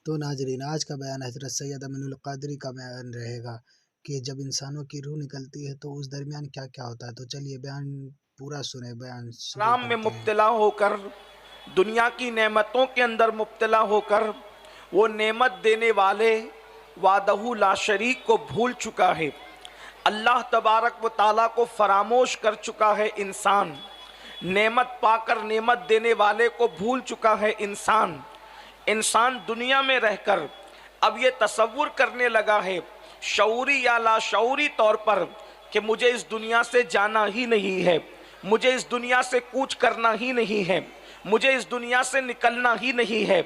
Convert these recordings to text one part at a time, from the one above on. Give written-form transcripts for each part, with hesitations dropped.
تو ناظرین، آج کا بیان حضرت سید امین القادری کا بیان رہے گا کہ جب انسانوں کی روح نکلتی ہے تو اس درمیان کیا کیا ہوتا ہے۔ تو چلیے بیان پورا سنیں، بیان شروع حرام میں کرتے ہیں۔ مبتلا ہو کر، دنیا کی نعمتوں کے اندر مبتلا ہو کر، وہ نعمت دینے والے وحدہ لا شریک کو بھول چکا ہے، اللہ تبارک و تعالیٰ کو فراموش کر چکا ہے انسان، نعمت پا کر نعمت دینے والے کو بھول چکا ہے انسان دنیا میں رہ کر اب یہ تصور کرنے لگا ہے شعوری یا لا شعوری طور پر کہ مجھے اس دنیا سے جانا ہی نہیں ہے، مجھے اس دنیا سے کوچ کرنا ہی نہیں ہے، مجھے اس دنیا سے نکلنا ہی نہیں ہے۔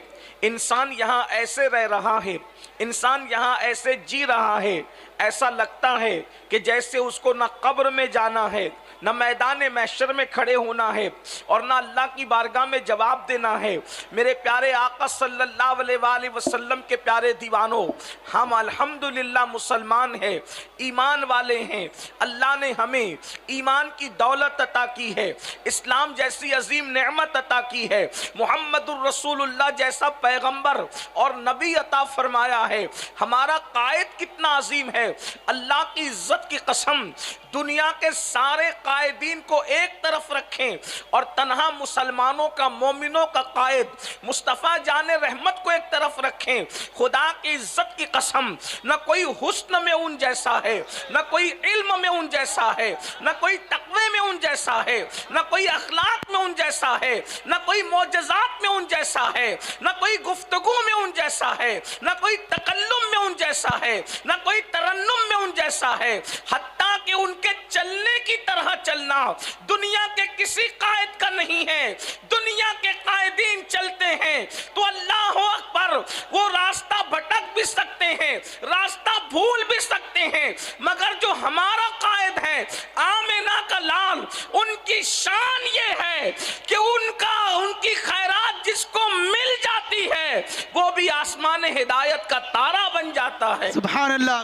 انسان یہاں ایسے رہ رہا ہے، انسان یہاں ایسے جی رہا ہے، ایسا لگتا ہے کہ جیسے اس کو نہ قبر میں جانا ہے، نہ میدان محشر میں کھڑے ہونا ہے، اور نہ اللہ کی بارگاہ میں جواب دینا ہے۔ میرے پیارے آقا صلی اللہ علیہ وآلہ وسلم کے پیارے دیوانوں، ہم الحمدللہ مسلمان ہیں، ایمان والے ہیں، اللہ نے ہمیں ایمان کی دولت عطا کی ہے، اسلام جیسی عظیم نعمت عطا کی ہے، محمد الرسول اللہ جیسا پیغمبر اور نبی عطا فرمایا ہے۔ ہمارا قائد کتنا عظیم ہے، اللہ کی عزت کی قسم، دنیا کے سارے قائدین کو ایک طرف رکھیں اور تنہا مسلمانوں کا، مومنوں کا قائد مصطفیٰ جان رحمت کو ایک طرف رکھیں، خدا کی عزت کی قسم، نہ کوئی حسن میں ان جیسا ہے، نہ کوئی علم میں ان جیسا ہے، نہ کوئی تقوی میں ان جیسا ہے، نہ کوئی اخلاق میں ان جیسا ہے، نہ کوئی معجزات میں ان جیسا ہے، نہ کوئی گفتگو میں ان جیسا ہے، نہ کوئی تکلم میں ان جیسا ہے، نہ کوئی ترنم میں ان جیسا ہے، حتیٰ کہ ان کے چلنے کی طرح چلنا دنیا کے کسی قائد کا نہیں ہے۔ دنیا کے قائدین چلتے ہیں تو اللہ اکبر، وہ راستہ بھٹک بھی سکتے ہیں، راستہ بھول بھی سکتے ہیں، مگر جو ہمارا قائد ہے آمنہ کا لال، ان کی شان یہ ہے کہ ان کی خیرات جس کو مل جاتی ہے وہ بھی آسمان ہدایت کا تارا بن جاتا ہے۔ سبحان اللہ۔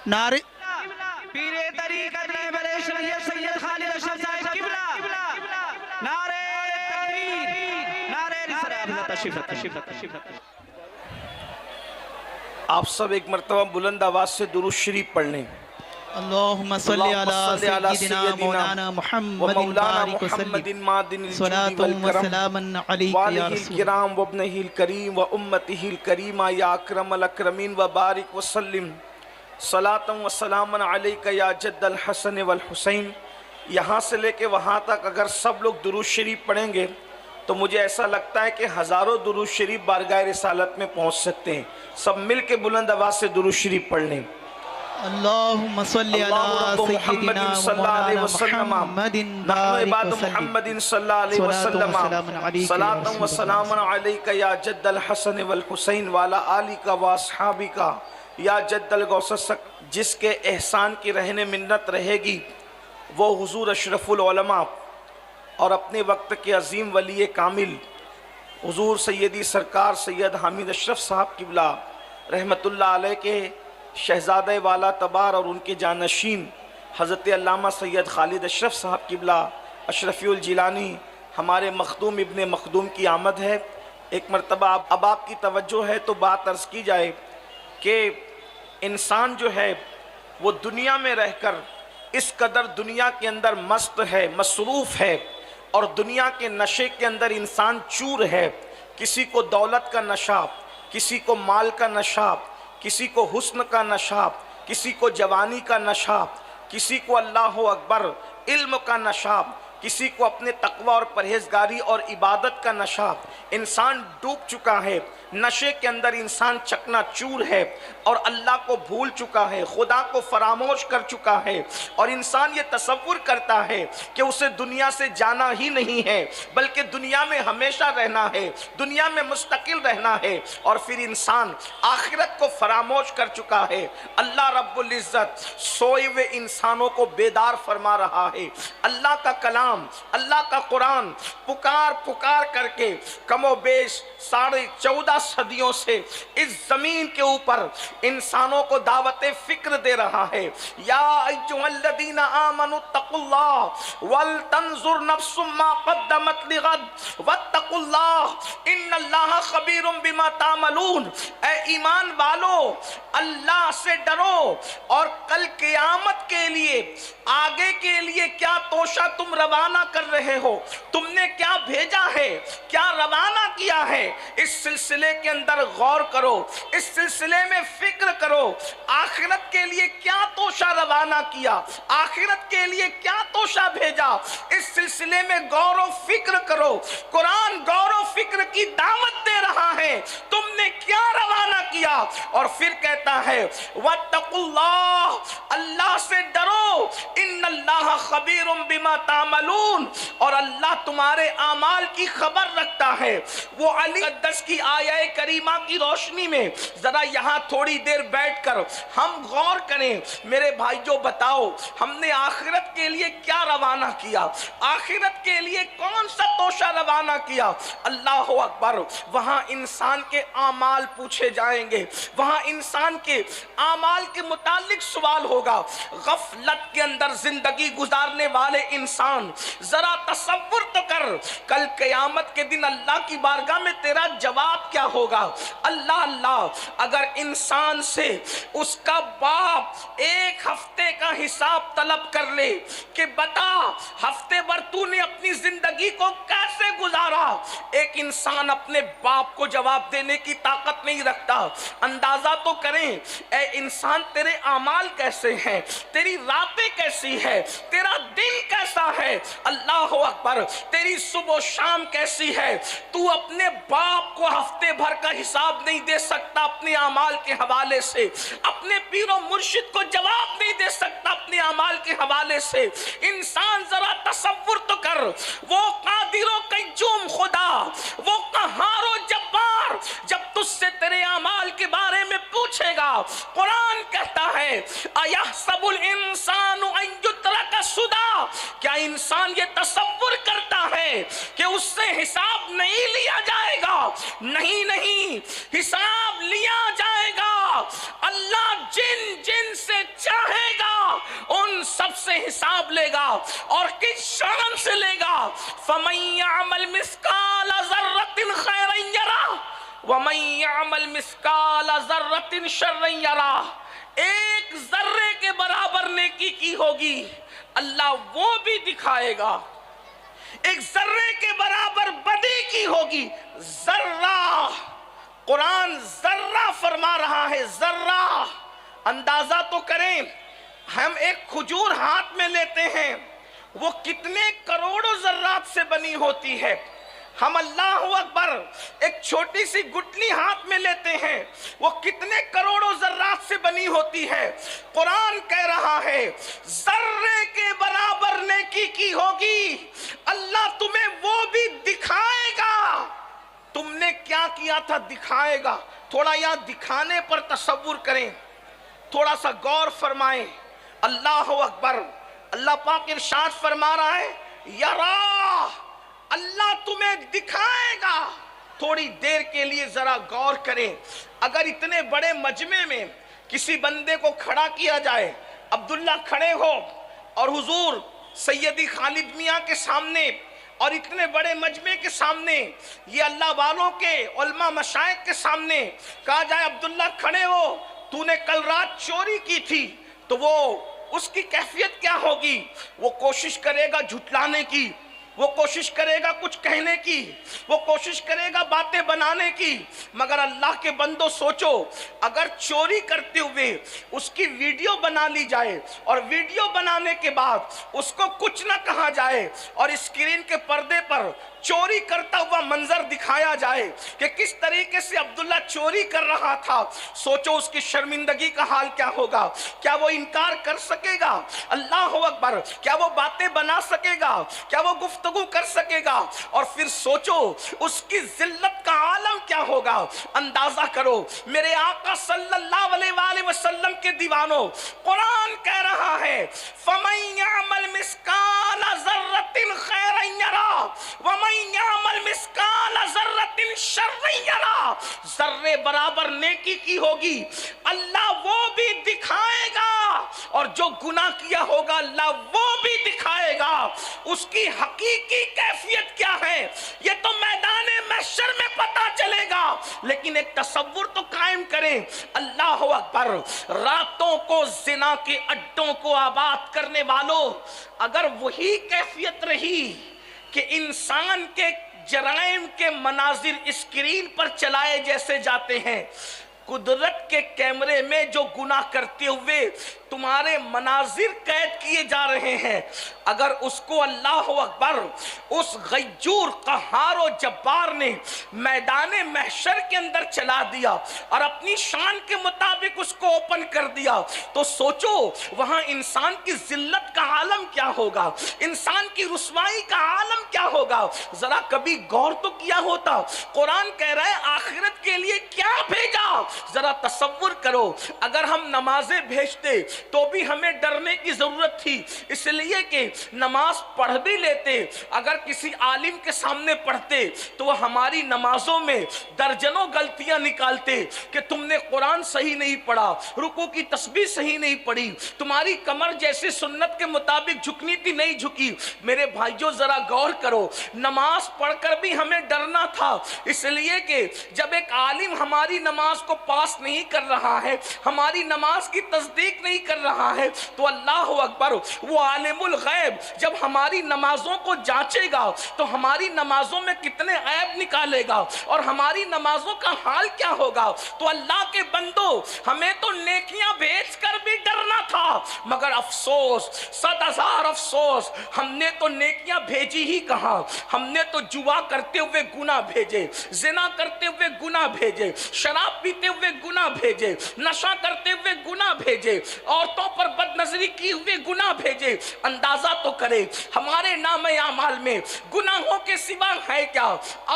نعرے پیر طریقت رہبر سید خالد اشرف صاحب قبلہ، نعرے تکبیر، نعرے رسالت۔ تشریف۔ آپ سب ایک مرتبہ بلند آواز سے درود شریف پڑھ لیں۔ اللہم صلی علی سیدنا مولانا محمد بارک وسلم، صلاة و سلاما علیک یا والہ رسول الکرام و ابنہ الکریم و امتہ الکریمہ یا اکرم الاکرمین و بارک وسلم، صلاة و سلاما علیک یا جد الحسن والحسین۔ یہاں سے لے کے وہاں تک اگر سب لوگ درود شریف پڑھیں گے تو مجھے ایسا لگتا ہے کہ ہزاروں درود شریف بارگاہ رسالت میں پہنچ سکتے ہیں۔ سب مل کے بلند آواز سے درود شریف پڑھ لیں۔ اللہم صلی علی سیدنا مولانا محمد بارک وسلم، صلاة و سلاما علیک یا صلاة و رسول سلام اللہ۔ علیک یا جد الحسن والحسین وعلی آلک و اصحابک یا جد الغوث۔ جس کے احسان کی رہنے منت رہے گی وہ حضور اشرف العلماء اور اپنے وقت کے عظیم ولی کامل حضور سیدی سرکار سید حامد اشرف صاحب قبلہ رحمت اللہ علیہ کے شہزادہ والا تبار اور ان کے جانشین حضرت علامہ سید خالد اشرف صاحب قبلہ اشرفی الجیلانی، ہمارے مخدوم ابن مخدوم کی آمد ہے۔ ایک مرتبہ اب آپ کی توجہ ہے تو بات عرض کی جائے کہ انسان جو ہے وہ دنیا میں رہ کر اس قدر دنیا کے اندر مست ہے، مصروف ہے، اور دنیا کے نشے کے اندر انسان چور ہے۔ کسی کو دولت کا نشہ، کسی کو مال کا نشہ، کسی کو حسن کا نشہ، کسی کو جوانی کا نشہ، کسی کو اللہ اکبر علم کا نشہ، کسی کو اپنے تقوی اور پرہیزگاری اور عبادت کا نشہ۔ انسان ڈوب چکا ہے، نشے کے اندر انسان چکنا چور ہے اور اللہ کو بھول چکا ہے، خدا کو فراموش کر چکا ہے، اور انسان یہ تصور کرتا ہے کہ اسے دنیا سے جانا ہی نہیں ہے بلکہ دنیا میں ہمیشہ رہنا ہے، دنیا میں مستقل رہنا ہے، اور پھر انسان آخرت کو فراموش کر چکا ہے۔ اللہ رب العزت سوئے ہوئے انسانوں کو بیدار فرما رہا ہے۔ اللہ کا کلام، اللہ کا قرآن پکار پکار کر کے کم و بیش 14.5 صدیوں سے اس زمین کے اوپر انسانوں کو دعوت فکر دے رہا ہے. یا ایھا الذین آمنوا اتقوا اللہ ولتنظر نفس ما قدمت لغد واتقوا اللہ ان اللہ خبیر بما تعملون. اے ایمان والو اللہ سے ڈرو اور کل قیامت کے لیے آگے کے لیے کیا توشہ تم روانہ کر رہے ہو, تم نے کیا بھیجا ہے, کیا روانہ کیا ہے, اس سلسلے کے اندر غور کرو, اس سلسلے میں فکر کرو. آخرت کے لیے کیا توشہ روانہ کیا, آخرت کے لیے کیا توشہ بھیجا, اس سلسلے میں غور و فکر کرو. قرآن غور و فکر کی دعوت دے رہا ہے, تم نے کیا روانہ کیا. اور پھر کہتا ہے واتقوا اللہ, اللہ سے ڈرو, ان اللہ خبیر بما تعملون, اور اللہ تمہارے اعمال کی خبر رکھتا ہے. وہ علی مقدس کی آیہ کریمہ کی روشنی میں ذرا یہاں تھوڑی دیر بیٹھ کر ہم غور کریں. میرے بھائیو بتاؤ ہم نے آخرت کے لیے کیا روانہ کیا, آخرت کے لیے کون سا توشہ روانہ کیا. اللہ اکبر. وہاں انسان کے اعمال پوچھے جائیں گے, وہاں انسان کے اعمال کے متعلق سوال ہوگا. غفلت کے اندر زندگی گزارنے والے انسان ذرا تصور تو کر, کل قیامت کے دن اللہ کی بارگاہ میں تیرا جواب کیا ہوگا. اللہ اللہ, اگر انسان سے اس کا باپ ایک ہفتے کا حساب طلب کر لے کہ بتا ہفتے بھر تو نے اپنی زندگی کو کیسے گزارا, ایک انسان اپنے باپ کو جواب دینے کی طاقت نہیں رکھتا. اندازہ تو کریں اے انسان تیرے اعمال کیسے ہیں, تیری راتیں کیسی ہے, تیرا دن کیسا ہے. اللہ اکبر. تیری صبح و شام کیسی ہے. تو اپنے باپ کو ہفتے بھر کا حساب نہیں دے سکتا اپنے اعمال کے حوالے سے, اپنے پیر و مرشد کو جواب نہیں دے سکتا اپنے اعمال کے حوالے سے. انسان ذرا تصور تو کر, وہ قادر و قیوم خدا, وہ قہار و جبار جب تجھ سے تیرے اعمال کے بارے میں پوچھے گا. قرآن کہتا ہے اَيَحْسَبُ الْإِنسَانُ أَن يُتْرَكَ سُدًى, کیا انسان یہ تصور کرتا ہے کہ اس سے حساب نہیں لیا جائے گا. نہیں نہیں, حساب لیا جائے گا. اللہ جن جن سے چاہے گا ان سب سے حساب لے گا, اور کس شان سے لے گا. فَمَن يَعْمَلْ مِثْقَالَ ذَرَّةٍ خَيْرًا يَرَهُ وَمَن يَعْمَلْ مِثْقَالَ ذَرَّةٍ شَرًّا يَرَهُ. ایک ذرے کے برابر نیکی کی ہوگی اللہ وہ بھی دکھائے گا, ایک ذرے کے برابر بدی کی ہوگی. ذرہ, قرآن ذرہ فرما رہا ہے, ذرہ. اندازہ تو کریں, ہم ایک کھجور ہاتھ میں لیتے ہیں, وہ کتنے کروڑوں ذرات سے بنی ہوتی ہے. ہم اللہ اکبر ایک چھوٹی سی گٹلی ہاتھ میں لیتے ہیں, وہ کتنے کروڑوں ذرات سے بنی ہوتی ہے. قرآن کہہ رہا ہے ذرے کے برابر نیکی کی ہوگی, اللہ تمہیں وہ بھی دکھائے گا. تم نے کیا کیا تھا دکھائے گا. تھوڑا یہاں دکھانے پر تصور کریں, تھوڑا سا غور فرمائیں. اللہ اکبر. اللہ پاک ارشاد فرما رہا ہے یرا, اللہ تمہیں دکھائے گا. تھوڑی دیر کے لیے ذرا غور کریں. اگر اتنے بڑے مجمع میں کسی بندے کو کھڑا کیا جائے, عبداللہ کھڑے ہو اور حضور سیدی خالد میاں کے سامنے اور اتنے بڑے مجمع کے سامنے, یہ اللہ والوں کے علماء مشائخ کے سامنے کہا جائے عبداللہ کھڑے ہو, تو نے کل رات چوری کی تھی, تو وہ اس کی کیفیت کیا ہوگی. وہ کوشش کرے گا جھٹلانے کی, وہ کوشش کرے گا کچھ کہنے کی, وہ کوشش کرے گا باتیں بنانے کی. مگر اللہ کے بندو سوچو, اگر چوری کرتے ہوئے اس کی ویڈیو بنا لی جائے اور ویڈیو بنانے کے بعد اس کو کچھ نہ کہا جائے اور اسکرین کے پردے پر چوری کرتا ہوا منظر دکھایا جائے کہ کس طریقے سے عبداللہ چوری کر رہا تھا, سوچو اس کی شرمندگی کا حال کیا ہوگا. کیا وہ انکار کر سکے گا؟ اللہ اکبر. کیا وہ باتیں بنا سکے گا؟ کیا وہ گفتگو کر سکے گا؟ اور پھر سوچو اس کی ذلت کا عالم کیا ہوگا. اندازہ کرو میرے آقا صلی اللہ علیہ وآلہ وسلم کے دیوانوں, قرآن کہہ رہا ہے فَمَن يَعْمَلْ مِثْقَالَ ذَرَّةٍ خَيْرًا يَرَهُ وَمَن وَمَن يَعْمَلْ مِثْقَالَ ذَرَّةٍ شَرًّا يَرَهُ، ذرے برابر نیکی کی ہوگی اللہ وہ بھی دکھائے گا، اور جو گناہ کیا ہوگا اللہ وہ بھی دکھائے گا۔ اس کی حقیقی کیفیت کیا ہے یہ تو میدان محشر میں پتا چلے گا، لیکن ایک تصور تو قائم کریں۔ اللہ اکبر، راتوں کو زنا کے اڈوں کو آباد کرنے والوں، اگر وہی کیفیت رہی کہ انسان کے جرائم کے مناظر اسکرین پر چلائے جیسے جاتے ہیں، قدرت کے کیمرے میں جو گناہ کرتے ہوئے تمہارے مناظر قید کیے جا رہے ہیں، اگر اس کو اللہ اکبر اس غیور قہار و جبار نے میدان محشر کے اندر چلا دیا اور اپنی شان کے مطابق اس کو اوپن کر دیا، تو سوچو وہاں انسان کی ذلت کا عالم کیا ہوگا، انسان کی رسوائی کا عالم کیا ہوگا۔ ذرا کبھی غور تو کیا ہوتا؟ قرآن کہہ رہا ہے آخرت کے لیے کیا بھیجا۔ ذرا تصور کرو، اگر ہم نمازیں بھیجتے تو بھی ہمیں ڈرنے کی ضرورت تھی، اس لیے کہ نماز پڑھ بھی لیتے، اگر کسی عالم کے سامنے پڑھتے تو وہ ہماری نمازوں میں درجنوں غلطیاں نکالتے کہ تم نے قرآن صحیح نہیں پڑھا، رکوع کی تسبیح صحیح نہیں پڑھی، تمہاری کمر جیسے سنت کے مطابق جھکنی تھی نہیں جھکی۔ میرے بھائیوں ذرا غور کرو، نماز پڑھ کر بھی ہمیں ڈرنا تھا، اس لیے کہ جب ایک عالم ہماری نماز کو پاس نہیں کر رہا ہے، ہماری نماز کی تصدیق نہیں کر رہا ہے، تو اللہ اکبر وہ عالم الغیب جب ہماری نمازوں کو جانچے گا تو ہماری نمازوں میں کتنے عیب نکالے گا اور ہماری نمازوں کا حال کیا ہوگا۔ تو اللہ کے بندو، ہمیں تو نیکیاں بھیج کر بھی ڈرنا تھا، مگر افسوس، 100,000 افسوس، ہم نے تو نیکیاں بھیجی ہی کہاں، ہم نے تو جوا کرتے ہوئے گناہ بھیجے، زنا کرتے ہوئے گناہ بھیجے، شراب پیتے ہوئے گناہ بھیجے، نشہ کرتے ہوئے گناہ بھیجے، عورتوں پر بد نظری کی ہوئے گناہ بھیجے۔ اندازہ تو کرے ہمارے نام اعمال میں گناہوں کے سوا ہے کیا۔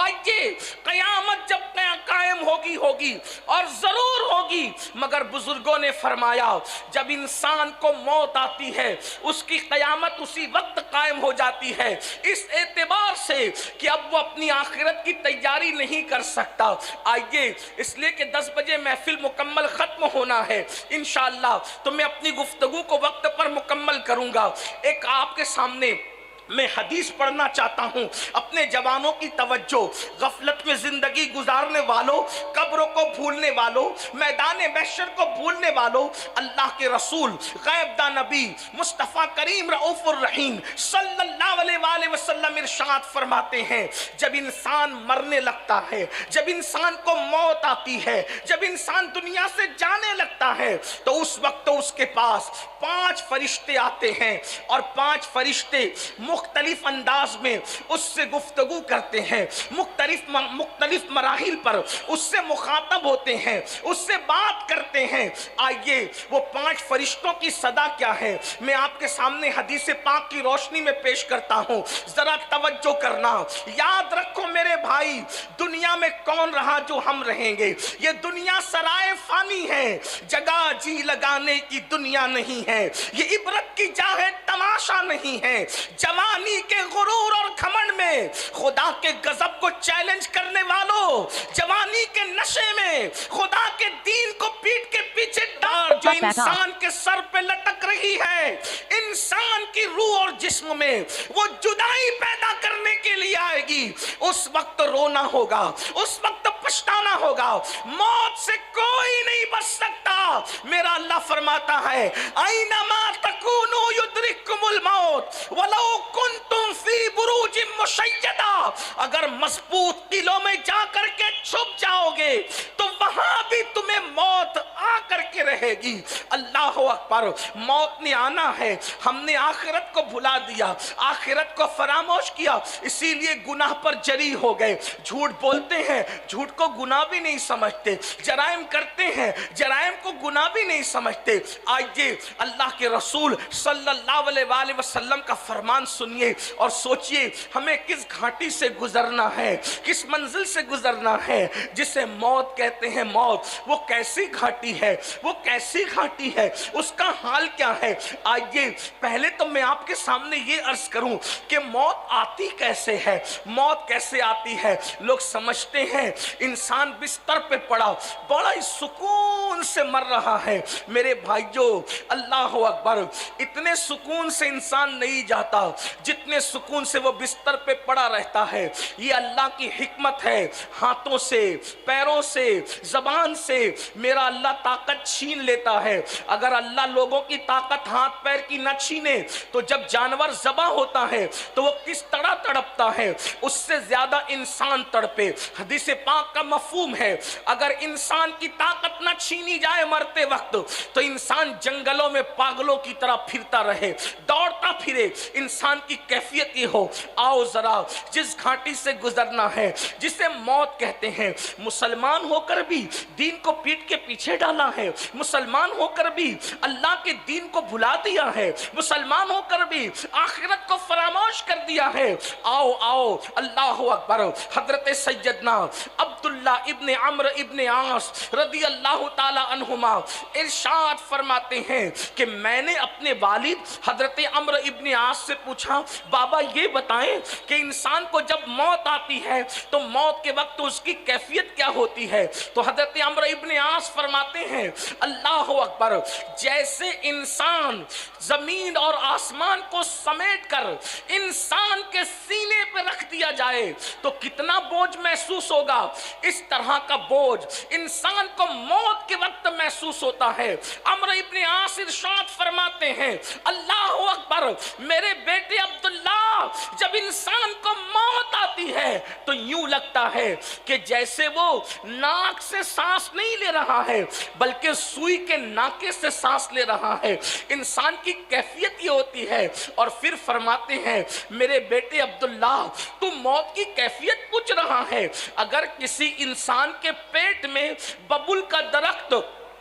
آئیے قیامت جب قائم ہوگی اور ضرور ہوگی، مگر بزرگوں نے فرمایا جب انسان کو موت آتی ہے اس کی قیامت اسی وقت قائم ہو جاتی ہے، اس اعتبار سے کہ اب وہ اپنی آخرت کی تیاری نہیں کر سکتا۔ آئیے، اس لیے کہ 10 بجے محفل مکمل ختم ہونا ہے انشاءاللہ، تو میں اپنی گفتگو کو وقت پر مکمل کروں گا۔ ایک آپ کے سامنے میں حدیث پڑھنا چاہتا ہوں۔ اپنے جوانوں کی توجہ، غفلت میں زندگی گزارنے والوں، قبروں کو بھولنے والوں، میدان محشر کو بھولنے والوں، اللہ کے رسول غیب دا نبی مصطفیٰ کریم رؤوف الرحیم صلی اللہ علیہ وآلہ وسلم ارشاد فرماتے ہیں جب انسان مرنے لگتا ہے، جب انسان کو موت آتی ہے، جب انسان دنیا سے جانے لگتا ہے، تو اس وقت اس کے پاس 5 فرشتے آتے ہیں اور 5 فرشتے مختلف انداز میں اس سے گفتگو کرتے ہیں، مختلف مراحل پر اس سے مخاطب ہوتے ہیں، اس سے بات کرتے ہیں۔ آئیے وہ 5 فرشتوں کی صدا کیا ہے میں آپ کے سامنے حدیث پاک کی روشنی میں پیش کرتا ہوں، ذرا توجہ کرنا۔ یاد رکھو میرے بھائی، دنیا میں کون رہا جو ہم رہیں گے، یہ دنیا سرائے فانی ہے، جگہ جی لگانے کی دنیا نہیں ہے، یہ عبرت کی جا ہے تماشا نہیں ہے۔ جوانی کے غرور اور گھمنڈ میں خدا کے غضب کو چیلنج کرنے والوں، جوانی کے نشے میں خدا کے دین کو پیٹ کے پیچھے ڈال جو انسان کے سر پہ لٹک رہی ہے، انسان کی روح اور جسم میں وہ جدائی پیدا کرنے کے لیے آئے گی، اس وقت رونا ہوگا، اس وقت پچھتانا ہوگا، موت سے کوئی نہیں بچ سکتا۔ میرا اللہ فرماتا ہے اینما تکونوا یدرککم الموت ولو کنتم فی بروج مشیدہ، اگر مضبوط قلعوں میں جا کر کے چھپ جاؤ گے تو وہاں بھی تمہیں موت آ کر کے رہے گی۔ اللہ اکبر، موت نے آنا ہے، ہم نے آخرت کو بھلا دیا، آخرت کو فراموش کیا، اسی لیے گناہ پر جری ہو گئے، جھوٹ بولتے ہیں، جھوٹ کو گناہ بھی نہیں سمجھتے، جرائم کرتے ہیں، جرائم کو گناہ بھی نہیں سمجھتے۔ آئیے اللہ کے رسول صلی اللہ علیہ وآلہ وسلم کا فرمان سنیے اور سوچئے ہمیں کس گھاٹی سے گزرنا ہے، کس منزل سے گزرنا ہے جسے موت کہتے ہیں۔ موت وہ کیسی گھاٹی ہے، وہ کیسی گھاٹی ہے، اس کا حال کیا ہے؟ آئیے پہلے تو میں آپ کے سامنے یہ عرض کروں کہ موت آتی کیسے ہے، موت کیسے آتی ہے۔ لوگ سمجھتے ہیں انسان بستر پہ پڑا بڑا ہی سکون سے مر رہا ہے۔ میرے بھائیو اللہ اکبر، اتنے سکون سے انسان نہیں جاتا جتنے سکون سے وہ بستر پہ پڑا رہتا ہے۔ یہ اللہ کی حکمت ہے، ہاتھوں سے، پیروں سے، زبان سے میرا اللہ طاقت چھین لیتا ہے۔ اگر اللہ لوگوں کی طاقت ہاتھ پیر کی نہ چھینے تو جب جانور ذبح ہوتا ہے تو وہ کس طرح تڑپتا ہے، اس سے زیادہ انسان تڑپے۔ حدیث پاک کا مفہوم ہے اگر انسان کی طاقت نہ چھینی جائے مرتے وقت تو انسان جنگلوں میں پاگلوں کی طرح پھرتا رہے، دوڑتا پھرے۔ انسان کی کیفیت یہ ہو، آؤ ذرا جس گھاٹی سے گزرنا ہے جسے موت کہتے ہیں، مسلمان ہو کر بھی دین کو پیٹ کے پیچھے ڈالا ہے، مسلمان ہو کر بھی اللہ کے دین کو بھلا دیا ہے، مسلمان ہو کر بھی آخرت کو فراموش کر دیا ہے۔ آؤ آؤ اللہ اکبر۔ حضرت سیدنا عبداللہ ابن عمرو ابن عاص رضی اللہ تعالی عنہما ارشاد فرماتے ہیں کہ میں نے اپنے والد حضرت عمرو ابن عاص سے پوچھا، بابا یہ بتائیں کہ انسان کو جب موت آتی ہے تو موت کے وقت اس کی کیفیت کیا ہوتی ہے؟ تو حضرت عمرو ابن عاص فرماتے ہیں اللہ اکبر، جیسے انسان زمین اور آسمان کو سمیٹ کر انسان کے سینے پہ رکھ دیا جائے تو کتنا بوجھ محسوس ہوگا، اس طرح کا بوجھ انسان کو موت کے وقت محسوس ہوتا ہے۔ عمرو ابن عاص ارشاد فرماتے ہیں اللہ اکبر، میرے بیٹے عبداللہ جب انسان کو موت آتی ہے تو یوں لگتا ہے کہ جیسے وہ ناک سے سانس نہیں لے رہا ہے بلکہ سوئی کے ناکے سے سانس لے رہا ہے۔ انسان کی کیفیت یہ ہوتی ہے۔ اور پھر فرماتے ہیں میرے بیٹے عبداللہ تو موت کی کیفیت پوچھ رہا ہے، اگر کسی انسان کے پیٹ میں ببول کا درخت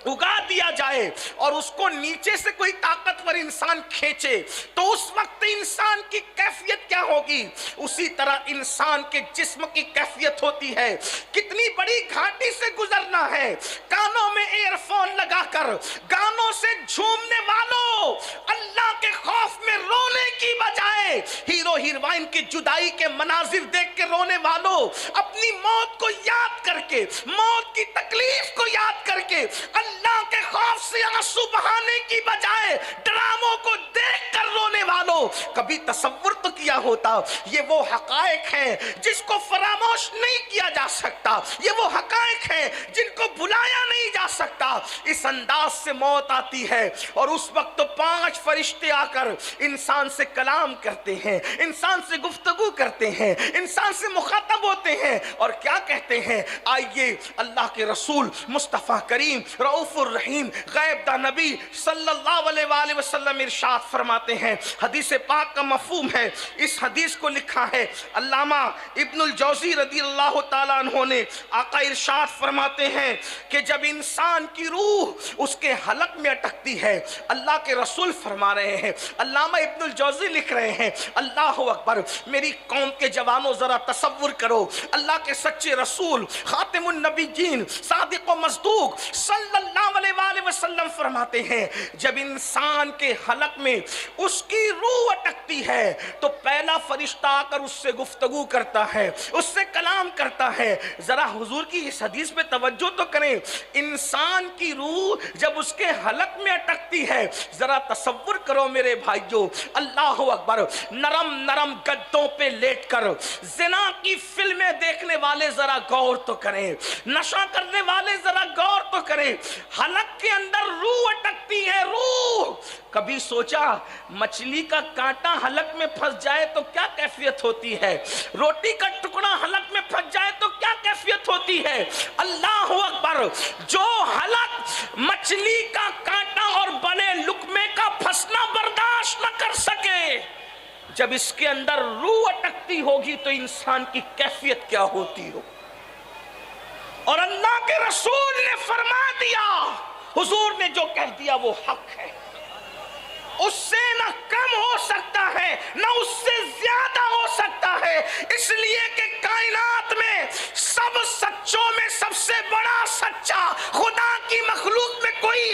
اگا دیا جائے اور اس کو نیچے سے کوئی طاقتور انسان کھینچے تو اس وقت انسان کی کیفیت کیا ہوگی؟ اسی طرح انسان کے جسم کی کیفیت ہوتی ہے۔ کتنی بڑی گھاٹی سے گزرنا ہے، کانوں میں ایئر فون لگا کر گانوں سے جھومنے والوں، اللہ کے خوف میں رونے کی بجائے ہیرو ہیروئن کی جدائی کے مناظر دیکھ کے رونے والوں، اپنی موت کو یاد کر کے، موت کی تکلیف کو یاد کر کے اللہ کے خوف سے آنسو بہانے کی بجائے ڈراموں کو دیکھ کر رونے والوں، کبھی تصور تو کیا ہوتا یہ وہ حقائق ہیں جس کو فراموش نہیں کیا جا سکتا، یہ وہ حقائق ہیں جن کو بلایا نہیں جا سکتا۔ اس انداز سے موت آتی ہے اور اس وقت تو 5 فرشتے آ کر انسان سے کلام کرتے ہیں، انسان سے گفتگو کرتے ہیں، انسان سے مخاطب ہوتے ہیں اور کیا کہتے ہیں؟ آئیے اللہ کے رسول مصطفیٰ کریم رؤوف الرحیم غیب دا نبی صلی اللہ علیہ وآلہ وسلم ارشاد فرماتے ہیں، حدیث پاک کا مفہوم ہے، اس حدیث کو لکھا ہے علامہ ابن الجوزی رضی اللہ تعالیٰ عنہ نے۔ آقا ارشاد فرماتے ہیں کہ جب انسان کی روح اس کے حلق میں اٹکتی ہے، اللہ کے رسول فرما رہے ہیں، علامہ ابن الجوزی لکھ رہے ہیں اللہ اکبر، میری قوم کے جوانوں ذرا تصور کرو، اللہ کے سچے رسول خاتم النبیین صادق و مصدوق صلی اللہ علیہ وآلہ وسلم فرماتے ہیں جب انسان کے حلق میں اس کی روح اٹکتی ہے تو پہلا فرشتہ آ کر اس سے گفتگو کرتا ہے، اس سے کلام کرتا ہے۔ ذرا حضور کی اس حدیث پہ توجہ تو کریں، انسان کی روح جب اس کے حلق میں اٹکتی ہے، ذرا تصور کرو میرے بھائیو، اللہ اکبر، نرم نرم گدوں پہ لیٹ کر زنا کی فلمیں دیکھنے والے ذرا غور تو کریں، نشہ کرنے والے ذرا غور تو کریں، حلق کے اندر روح اٹکتی ہے، روح۔ کبھی سوچا مچھلی کا کانٹا حلق میں پھنس جائے تو کیا کیفیت ہوتی ہے؟ روٹی کا ٹکڑا حلق میں پھنس جائے تو کیا کیفیت ہوتی ہے؟ اللہ اکبر، جو حلق مچھلی کا کانٹا اور بڑے لقمے کا پھنسنا برداشت نہ کر سکے، جب اس کے اندر روح اٹکتی ہوگی تو انسان کی کیفیت کیا ہوتی ہو؟ اور اللہ کے رسول نے فرما دیا، حضور نے جو کہہ دیا وہ حق ہے، اس سے نہ کم ہو سکتا ہے نہ اس سے زیادہ ہو سکتا ہے، اس لیے کہ کائنات میں سب سچوں میں سب سے بڑا سچا خدا کی مخلوق میں کوئی